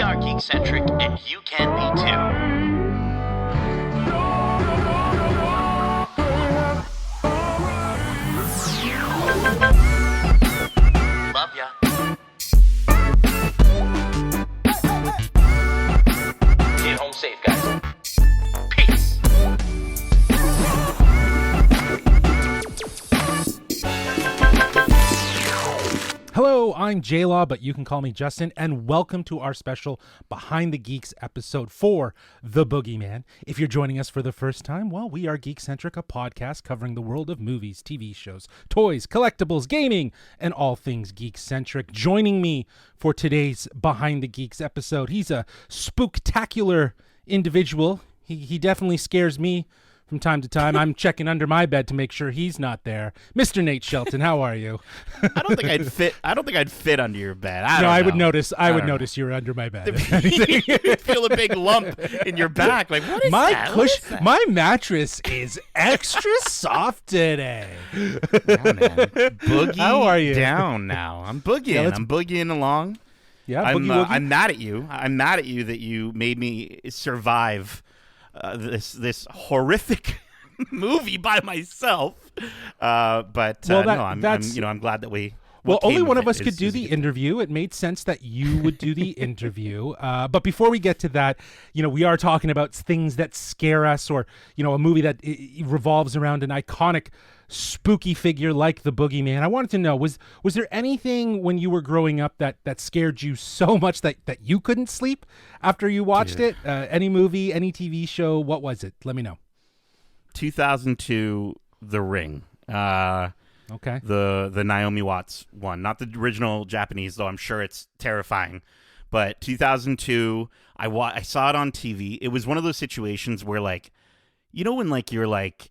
are Geekcentric, and you can be too. Love ya. Get home safe, guys. Peace. Hello, I'm J-Law, but you can call me Justin, and welcome to our special Behind the Geeks episode for The Boogeyman. If you're joining us for the first time, well, we are Geekcentric, a podcast covering the world of movies, TV shows, toys, collectibles, gaming, and all things Geekcentric. Joining me for today's Behind the Geeks episode, he's a spooktacular individual. He definitely scares me from time to time. I'm checking under my bed to make sure he's not there. Mr. Nate Shelton, how are you? I don't think I'd fit under your bed. I would notice. I would notice you're under my bed. You'd feel a big lump in your back. Like, what is my that? Cushion, my mattress is extra soft today. Yeah, man. Boogie How are you? down now. I'm boogieing. Yeah, I'm boogieing along. Yeah, I'm mad at you. I'm mad at you that you made me survive this horrific movie by myself. I'm glad that we. Well, only one of us could do the interview. It made sense that you would do the interview. But before we get to that, we are talking about things that scare us, or a movie that revolves around an iconic spooky figure like the Boogeyman. I wanted to know, was there anything when you were growing up that scared you so much that you couldn't sleep after you watched it? Any movie, any TV show? What was it? Let me know. 2002, The Ring. Okay. The Naomi Watts one, not the original Japanese, though I'm sure it's terrifying. But 2002, I saw it on TV. It was one of those situations where, like, when you're like,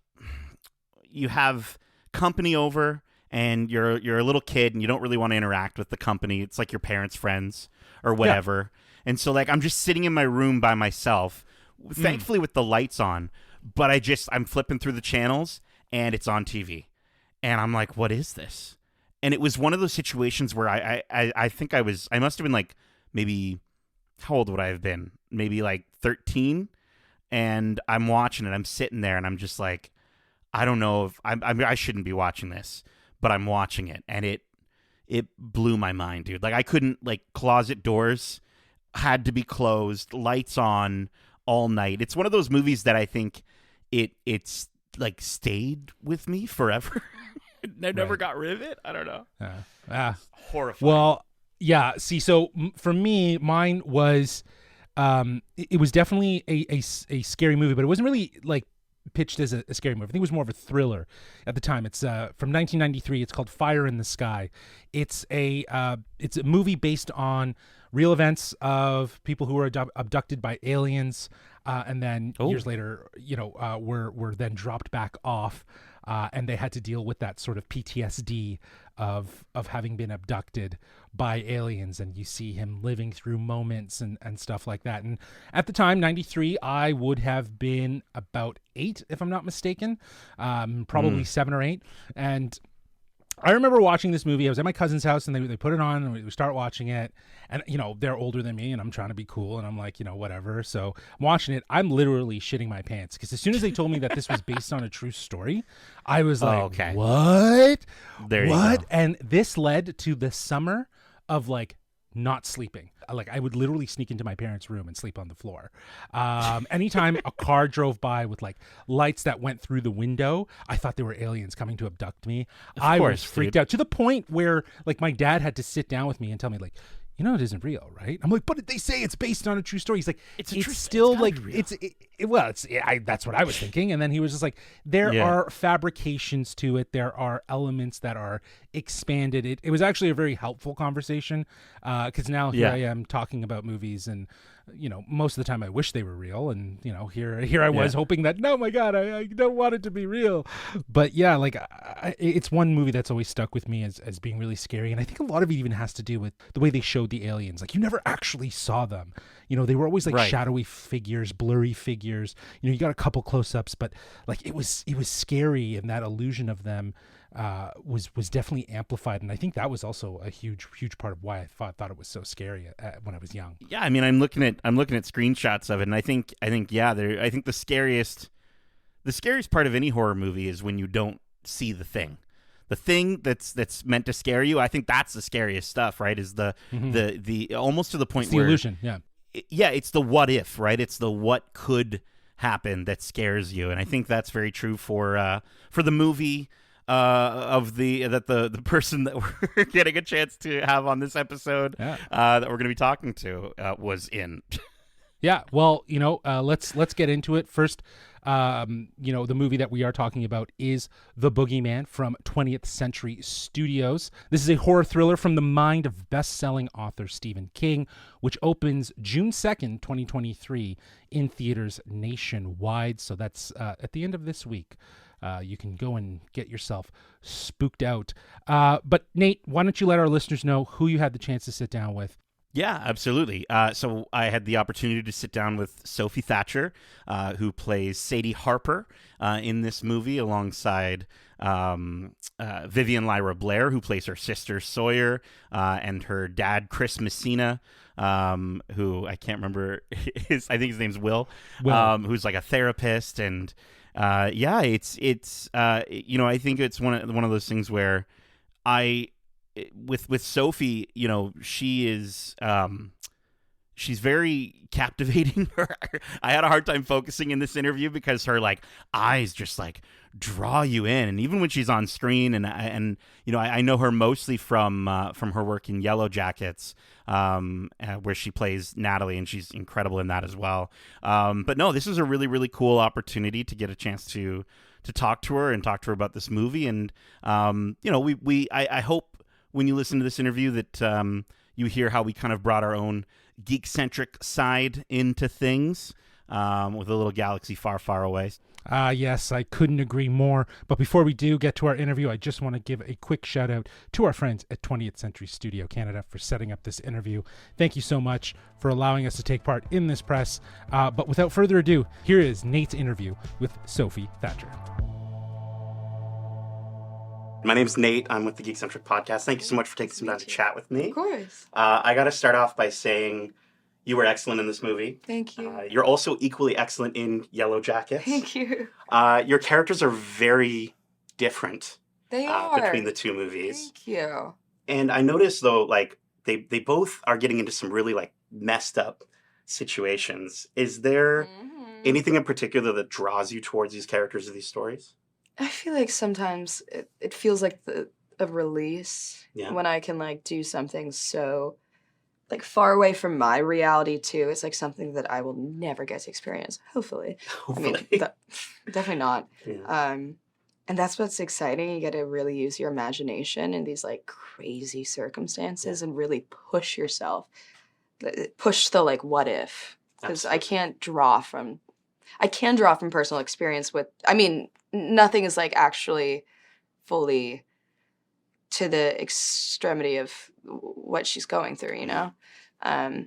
you have company over and you're a little kid and you don't really want to interact with the company. It's like your parents' friends or whatever. Yeah. And so, like, I'm just sitting in my room by myself, thankfully with the lights on, but I'm flipping through the channels and it's on TV. And I'm like, what is this? And it was one of those situations where I think I must have been like, maybe, how old would I have been? Maybe like 13. And I'm watching it. I'm sitting there and I'm just like, I don't know if I shouldn't be watching this, but I'm watching it. And it blew my mind, dude. Like, I couldn't, like, closet doors had to be closed, lights on all night. It's one of those movies that I think it's like stayed with me forever. I never got rid of it. I don't know. Horrifying. Well, yeah. See, so for me, mine was, it was definitely a scary movie, but it wasn't really like pitched as a scary movie. I think it was more of a thriller at the time. It's from 1993. It's called Fire in the Sky. It's a movie based on real events of people who were abducted by aliens, and then years later, were then dropped back off, and they had to deal with that sort of PTSD of having been abducted by aliens. And you see him living through moments and stuff like that. And at the time, 93, I would have been about 8, if I'm not mistaken, probably 7 or 8. And I remember watching this movie. I was at my cousin's house and they put it on and we start watching it. And, they're older than me and I'm trying to be cool. And I'm like, whatever. So I'm watching it. I'm literally shitting my pants because as soon as they told me that this was based on a true story, I was like, okay. What? There you go. And this led to the summer of, like, not sleeping. Like, I would literally sneak into my parents' room and sleep on the floor. Anytime a car drove by with, like, lights that went through the window, I thought there were aliens coming to abduct me. I was freaked out to the point where, like, my dad had to sit down with me and tell me, like, it isn't real, right? I'm like, but they say it's based on a true story. He's like, it's still like, that's what I was thinking. And then he was just like, there are fabrications to it. There are elements that are expanded. It was actually a very helpful conversation, because now here I am talking about movies and, most of the time I wish they were real. And, here I was hoping that, no, my God, I don't want it to be real. But yeah, like, it's one movie that's always stuck with me as being really scary. And I think a lot of it even has to do with the way they showed the aliens. Like, you never actually saw them. They were always like shadowy figures, blurry figures. You got a couple close-ups, but like it was scary, and that illusion of them was definitely amplified, and I think that was also a huge part of why I thought it was so scary when I was young. Yeah, I mean, I'm looking at screenshots of it, and I think yeah, I think the scariest part of any horror movie is when you don't see the thing. The thing that's meant to scare you. I think that's the scariest stuff, right? Is the almost to the point It's the where illusion, yeah. It's the what if, right? It's the what could happen that scares you, and I think that's very true for the movie of the person that we're getting a chance to have on this episode that we're going to be talking to was in. Yeah, well, let's get into it. First, the movie that we are talking about is The Boogeyman from 20th Century Studios. This is a horror thriller from the mind of best-selling author Stephen King, which opens June 2nd, 2023 in theaters nationwide. So that's at the end of this week. You can go and get yourself spooked out. But Nate, why don't you let our listeners know who you had the chance to sit down with? Yeah, absolutely. So I had the opportunity to sit down with Sophie Thatcher, who plays Sadie Harper in this movie, alongside Vivian Lyra Blair, who plays her sister Sawyer, and her dad Chris Messina, who I can't remember I think his name's Will. Who's like a therapist, and it's I think it's one of those things where with Sophie, she is she's very captivating. I had a hard time focusing in this interview because her eyes just draw you in, and even when she's on screen, and I know her mostly from her work in Yellow Jackets, where she plays Natalie, and she's incredible in that as well. But no, this is a really, really cool opportunity to get a chance to talk to her about this movie, and I hope when you listen to this interview that you hear how we kind of brought our own geek-centric side into things with a little galaxy far, far away. Yes, I couldn't agree more. But before we do get to our interview, I just want to give a quick shout out to our friends at 20th Century Studio Canada for setting up this interview. Thank you so much for allowing us to take part in this press. But without further ado, here is Nate's interview with Sophie Thatcher. My name's Nate. I'm with the Geekcentric podcast. Thank you so much for taking some time to chat with me. Of course. I got to start off by saying you were excellent in this movie. Thank you. You're also equally excellent in Yellow Jackets. Thank you. Your characters are very different. They are. Between the two movies. Thank you. And I noticed, though, they both are getting into some really, messed up situations. Is there anything in particular that draws you towards these characters or these stories? I feel like sometimes it feels like a release when I can do something so far away from my reality too. It's something that I will never get to experience. Hopefully. I mean, definitely not. Yeah. And that's what's exciting. You get to really use your imagination in these crazy circumstances and really push yourself. Push the what if, because I can draw from personal experience nothing is actually fully to the extremity of what she's going through, I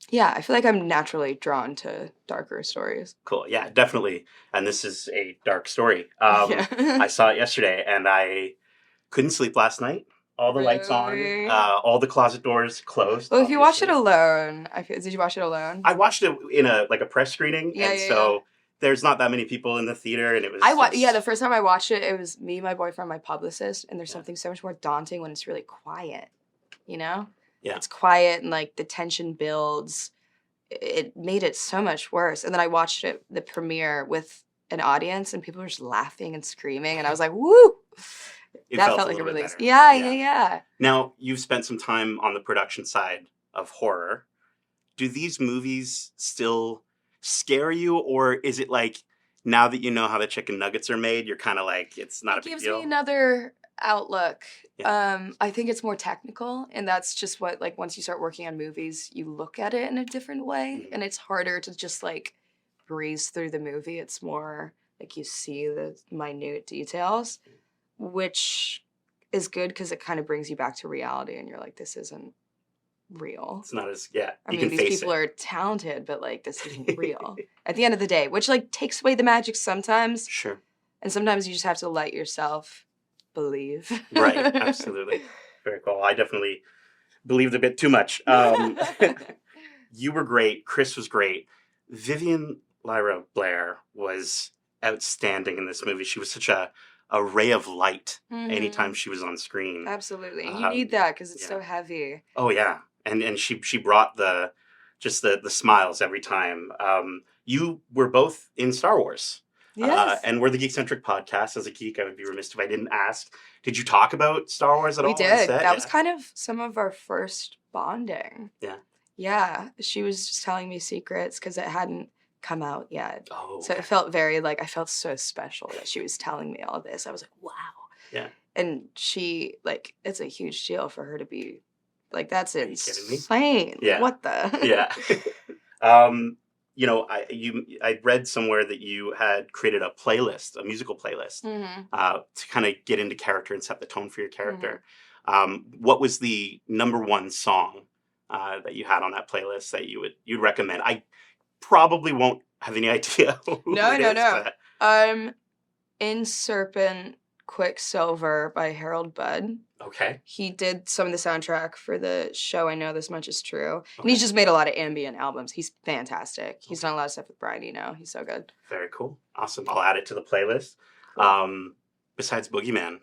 feel like I'm naturally drawn to darker stories. Cool. Yeah, definitely. And this is a dark story. I saw it yesterday and I couldn't sleep last night. All the lights on, all the closet doors closed. Well, if you watch it alone, did you watch it alone? I watched it in a press screening, there's not that many people in the theater, and it was. The first time I watched it, it was me, my boyfriend, my publicist, and there's something so much more daunting when it's really quiet, Yeah. It's quiet and the tension builds. It made it so much worse. And then I watched the premiere with an audience, and people were just laughing and screaming, and I was like, "Woo!" That felt like a release. Yeah. Now you've spent some time on the production side of horror. Do these movies still scare you, or is it now that you know how the chicken nuggets are made, you're kind of it's not a big deal? It gives me another outlook. I think it's more technical, and that's just what once you start working on movies, you look at it in a different way, and it's harder to just breeze through the movie. It's more you see the minute details, which is good because it kind of brings you back to reality, and you're this isn't real. It's not as these people are talented, but this isn't real at the end of the day, which takes away the magic sometimes. Sure. And sometimes you just have to let yourself believe. Right, absolutely. Very cool. I definitely believed a bit too much. You were great. Chris was great. Vivian Lyra Blair was outstanding in this movie. She was such a ray of light anytime she was on screen. Absolutely. You need that because it's so heavy. Oh, yeah. And she brought the smiles every time. You were both in Star Wars. Yes. And we're the Geekcentric podcast. As a geek, I would be remiss if I didn't ask. Did you talk about Star Wars at all? We did. That was kind of some of our first bonding. Yeah. Yeah. She was just telling me secrets because it hadn't come out yet. Oh. So it felt very I felt so special that she was telling me all this. I was like, wow. Yeah. And she, it's a huge deal for her to be, that's Are you kidding me? insane. Yeah. What the? Yeah. I read somewhere that you had created a playlist, a musical playlist, to kind of get into character and set the tone for your character. What was the number one song that you had on that playlist that you'd recommend? I probably won't have any idea. No. In Serpent, Quicksilver by Harold Budd. Okay. He did some of the soundtrack for the show I Know This Much Is True. Okay. And he's just made a lot of ambient albums. He's fantastic. He's done a lot of stuff with Brian Eno. He's so good. Very cool. Awesome. I'll add it to the playlist. Cool. Besides Boogeyman,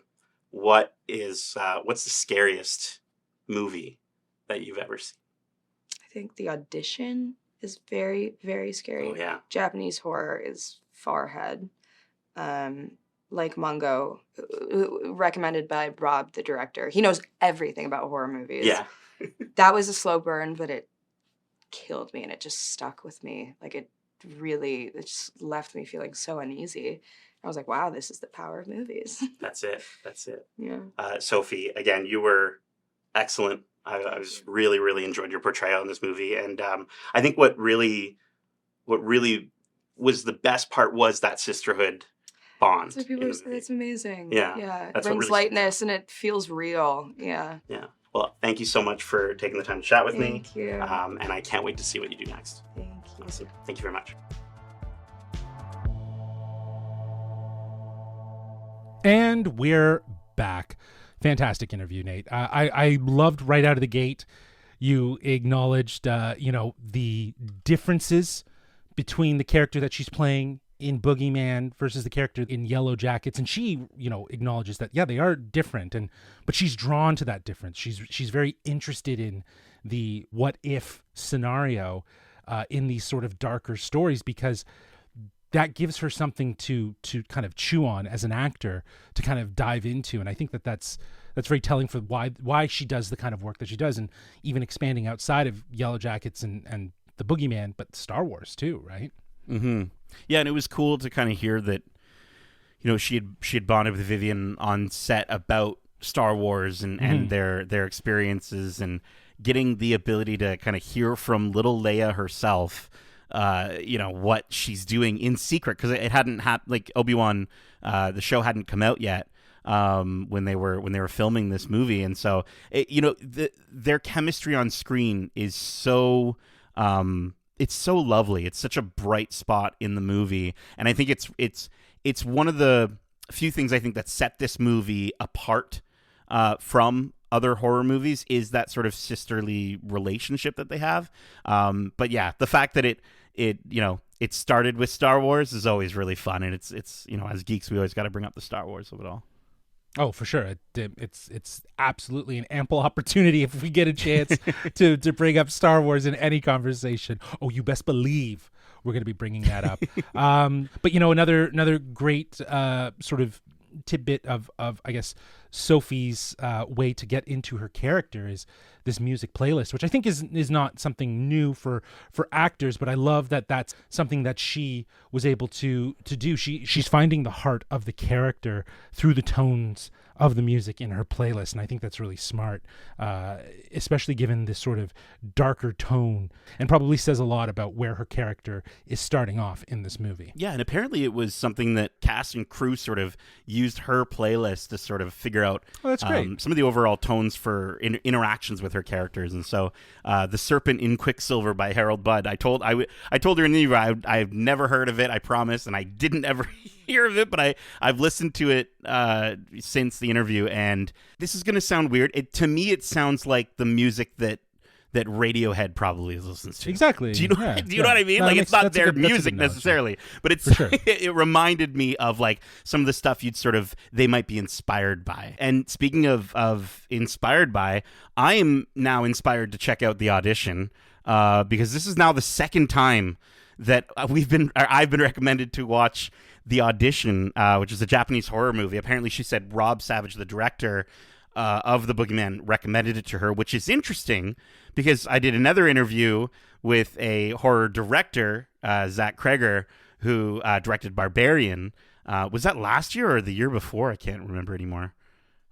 what's the scariest movie that you've ever seen? I think The Audition is very, very scary. Oh, yeah. Japanese horror is far ahead. Like Mungo, recommended by Rob, the director. He knows everything about horror movies. Yeah. That was a slow burn, but it killed me and it just stuck with me. It just left me feeling so uneasy. I was like, wow, this is the power of movies. That's it. Yeah. Sophie, again, you were excellent. I was really, really enjoyed your portrayal in this movie. And I think what really was the best part was that sisterhood bond. That's what people say. That's amazing. Yeah. It brings lightness and it feels real. Yeah. Yeah. Well, thank you so much for taking the time to chat with me. Thank you. And I can't wait to see what you do next. Thank you. Awesome. Thank you very much. And we're back. Fantastic interview, Nate. I loved right out of the gate. You acknowledged, the differences between the character that she's playing in Boogeyman versus the character in Yellow Jackets, and she, acknowledges that they are different, but she's drawn to that difference. She's very interested in the what if scenario in these sort of darker stories because that gives her something to kind of chew on as an actor, to kind of dive into, and I think that's very telling for why she does the kind of work that she does, and even expanding outside of Yellow Jackets and the Boogeyman, but Star Wars too, right? Mm-hmm. Yeah, and it was cool to kind of hear that, she had bonded with Vivian on set about Star Wars and their experiences, and getting the ability to kind of hear from little Leia herself, what she's doing in secret, because it hadn't happened. Like Obi-Wan, the show hadn't come out yet when they were filming this movie, and so their chemistry on screen is so. It's so lovely. It's such a bright spot in the movie, and I think it's one of the few things I think that set this movie apart from other horror movies is that sort of sisterly relationship that they have. But yeah, the fact that it started with Star Wars is always really fun, and it's as geeks we always got to bring up the Star Wars of it all. Oh, for sure. It's absolutely an ample opportunity if we get a chance to bring up Star Wars in any conversation. Oh, you best believe we're going to be bringing that up. But another great sort of tidbit of I guess Sophie's way to get into her character is this music playlist, which I think is not something new for actors, but I love that that's something that she was able to do. She's finding the heart of the character through the tones of the music in her playlist, and I think that's really smart, especially given this sort of darker tone, and probably says a lot about where her character is starting off in this movie. Yeah, and apparently it was something that cast and crew sort of used her playlist to sort of figure figure out that's great. some of the overall tones for interactions with her characters. And so The Serpent in Quicksilver by Harold Budd, I told her in the interview I've never heard of it, I promise, and I didn't ever hear of it, but I've listened to it since the interview, and this is going to sound weird. To me, it sounds like the music that Radiohead probably listens to. Exactly. Do you know what I mean? No, like, it's not their that's a good music analogy. necessarily, but it's For sure. it reminded me of like some of the stuff they might be inspired by. And speaking of inspired by, I am now inspired to check out The Audition because this is now the second time that I've been recommended to watch The Audition, which is a Japanese horror movie. Apparently, she said Rob Savage, the director of The Boogeyman, recommended it to her, which is interesting because I did another interview with a horror director, Zach Kreger, who directed Barbarian. Was that last year or the year before? I can't remember anymore.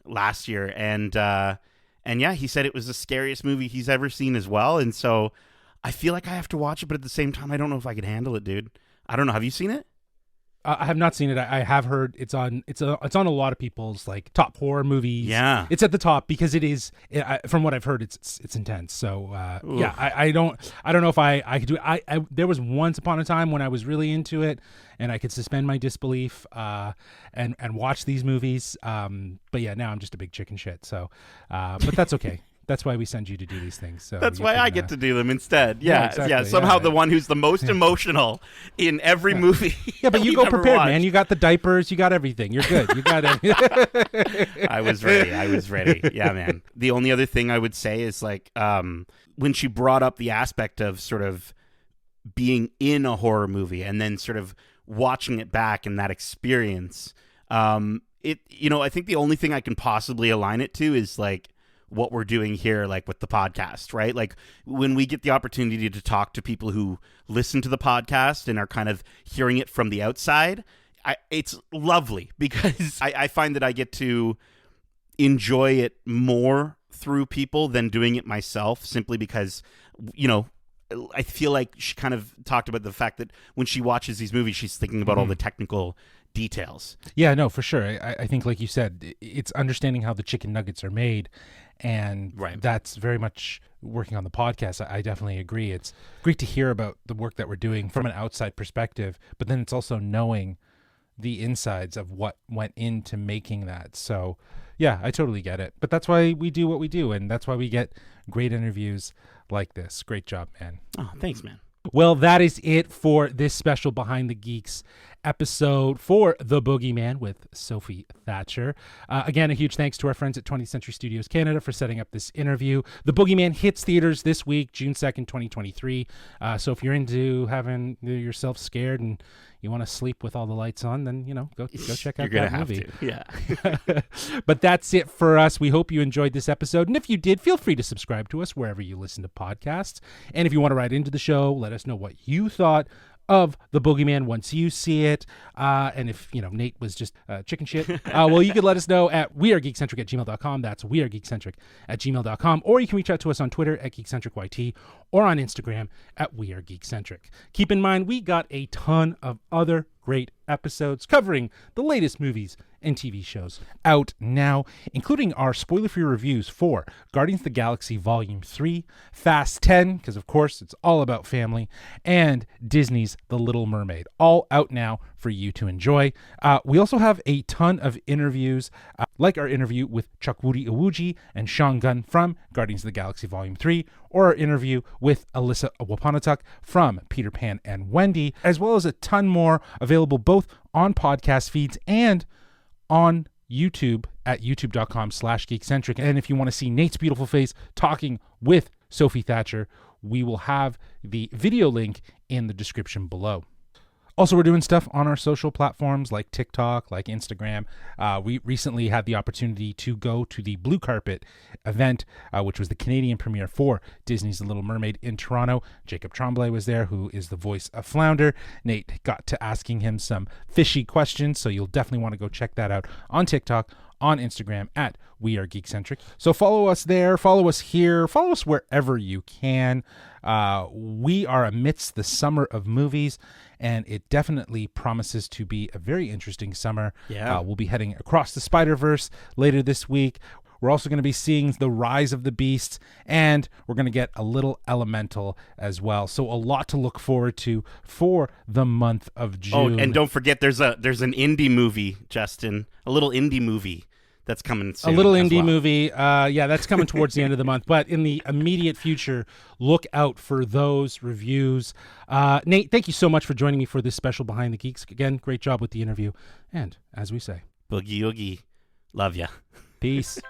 Last year. And yeah, he said it was the scariest movie he's ever seen as well. And so I feel like I have to watch it, but at the same time, I don't know if I can handle it, dude. I don't know. Have you seen it? I have not seen it. I have heard it's on a lot of people's like top horror movies. Yeah, it's at the top because it is. From what I've heard, it's intense. So yeah, I don't know if I could do it. There was once upon a time when I was really into it and I could suspend my disbelief and watch these movies. But yeah, now I'm just a big chicken shit. So but that's okay. That's why we send you to do these things. So that's why I get to do them instead. Yeah, exactly, somehow the one who's the most emotional in every movie. Yeah, but you go prepared, man. You got the diapers. You got everything. You're good. You got it. I was ready. Yeah, man. The only other thing I would say is like when she brought up the aspect of sort of being in a horror movie and then sort of watching it back and that experience. I think the only thing I can possibly align it to is like what we're doing here, like with the podcast, right? Like when we get the opportunity to talk to people who listen to the podcast and are kind of hearing it from the outside, it's lovely because I find that I get to enjoy it more through people than doing it myself, simply because, I feel like she kind of talked about the fact that when she watches these movies, she's thinking about all the technical details. Yeah, no, for sure. I think, like you said, it's understanding how the chicken nuggets are made, and that's very much working on the podcast. I definitely agree. It's great to hear about the work that we're doing from an outside perspective, but then it's also knowing the insides of what went into making that. So yeah, I totally get it. But that's why we do what we do, and that's why we get great interviews like this. Great job, man. Oh, thanks, man. Well, that is it for this special Behind the Geeks episode for The Boogeyman with Sophie Thatcher. Again, a huge thanks to our friends at 20th Century Studios Canada for setting up this interview. The Boogeyman hits theaters this week, June 2nd, 2023. So if you're into having yourself scared and you want to sleep with all the lights on, then, go check out that movie. Yeah. But that's it for us. We hope you enjoyed this episode. And if you did, feel free to subscribe to us wherever you listen to podcasts. And if you want to write into the show, let us know what you thought of The Boogeyman once you see it. And if, Nate was just chicken shit, well, you could let us know at wearegeekcentric@gmail.com. That's wearegeekcentric@gmail.com. Or you can reach out to us on Twitter at GeekcentricYT or on Instagram at wearegeekcentric. Keep in mind, we got a ton of other great episodes covering the latest movies and TV shows out now, including our spoiler-free reviews for Guardians of the Galaxy Volume 3, Fast 10, because of course it's all about family, and Disney's The Little Mermaid, all out now for you to enjoy. We also have a ton of interviews, like our interview with Chukwudi Iwuji and Sean Gunn from Guardians of the Galaxy Volume 3, or our interview with Alyssa Wapanatuk from Peter Pan and Wendy, as well as a ton more available both on podcast feeds and on YouTube at youtube.com/geekcentric. And if you want to see Nate's beautiful face talking with Sophie Thatcher, we will have the video link in the description below. Also, we're doing stuff on our social platforms like TikTok, like Instagram. We recently had the opportunity to go to the Blue Carpet event, which was the Canadian premiere for Disney's The Little Mermaid in Toronto. Jacob Tremblay was there, who is the voice of Flounder. Nate got to asking him some fishy questions, so you'll definitely want to go check that out on TikTok, on Instagram at We Are Geekcentric. So follow us there, follow us here, follow us wherever you can. We are amidst the summer of movies, and it definitely promises to be a very interesting summer. Yeah. We'll be heading across the Spider-Verse later this week. We're also going to be seeing The Rise of the Beast, and we're going to get a little Elemental as well. So a lot to look forward to for the month of June. Oh, and don't forget, there's an indie movie, Justin, a little indie movie that's coming soon. A little as indie well. movie. Yeah, that's coming towards the end of the month. But in the immediate future, look out for those reviews. Nate, thank you so much for joining me for this special Behind the Geeks. Again, great job with the interview. And as we say, Boogie Oogie. Love ya. peace.